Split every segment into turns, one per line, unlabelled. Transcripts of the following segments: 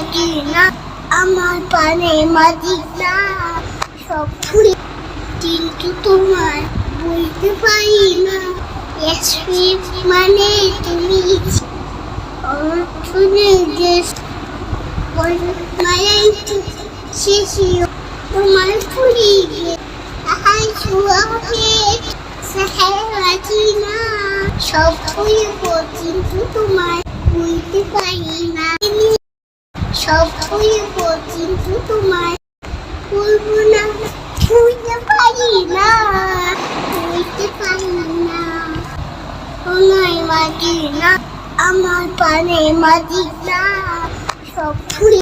Madina, আমার পানে মাদিনা সব ফুরি কিন্তু তোমার বলতে পারি না ইয়াসরিব মানে তুমি অর্থনের দেশ মালাইতু শেষিও তোমার ফুরি আহাই সুয়াকে সাহেরাতিনা সব ফুরিব কিন্তু তোমার বলতে পারি না সব ফুরিব কিন্তু তোমার বলবো না বুঝতে পারি না বুঝতে পারি না ওনাই মাদিনা আমার পানে মাদিনা সব ফুরি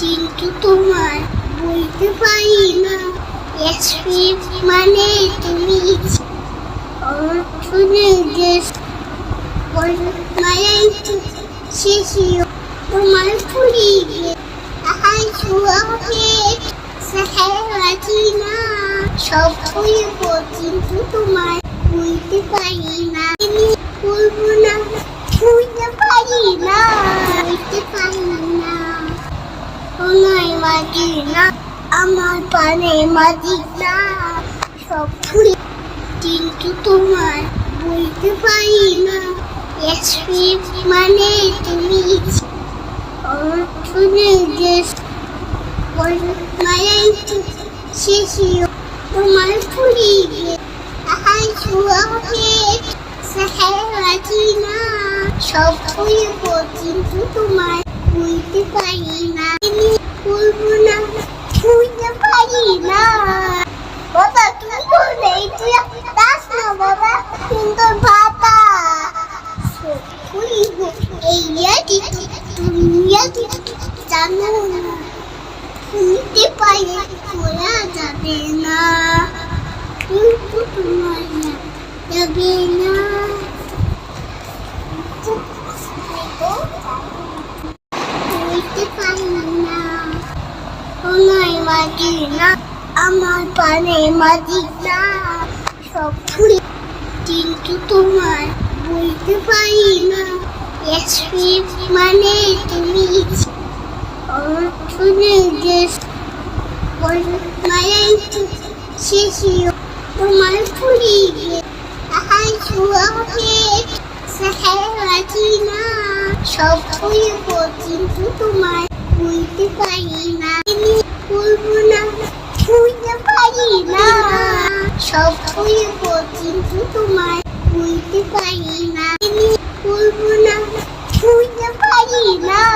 কিন্তু তোমার বলতে পারি না ইয়াসরিব মানে তুমি অর্থনের দেশ মালাইতু শেষিও তোমার ফুরি আহাই সুয়াকে সাহেরাতিনা সব ফুরিব কিন্তু তোমার বলতে পারি না বলবো না বুঝতে পারি না বুঝতে পারি না ওনাই মাদিনা আমার পানে মাদিনা সব ফুরি কিন্তু তোমার বলতে পারি না ইয়াসরিব মানে তুমি অর্থনের দেশ মালাইতু শেষিও তোমার ফুরি আহাই সুয়াকে সাহেরাতিনা সব ফুরিব কিন্তু তোমার বলতে পারি না বলবো না বুঝতে পারি না বাবা তুমি বলবে তুই দাস না বাবা কিন্তু ভাতা ফুরিব এই ইয়াটি তুমি জানো না শুনতে পাইলে পড়া যাবে না কিন্তু তোমার যাবে না বুঝতে পারি না ওনাই মাদিনা আমার পানে মাদিনা সব ফুরি কিন্তু তোমার বলতে পারি না ইয়াসরিব মানে তুমি অর্থনের দেশ মালাইতু শেষিও তোমার ফুরি আহাই সুয়াকে সাহেরাতিনা সব ফুরিব কিন্তু তোমার বলতে পারি না বলবো না বুঝতে পারি না সব ফুরিব কিন্তু তোমার বলতে পারি না বলবো না বুঝতে পারি না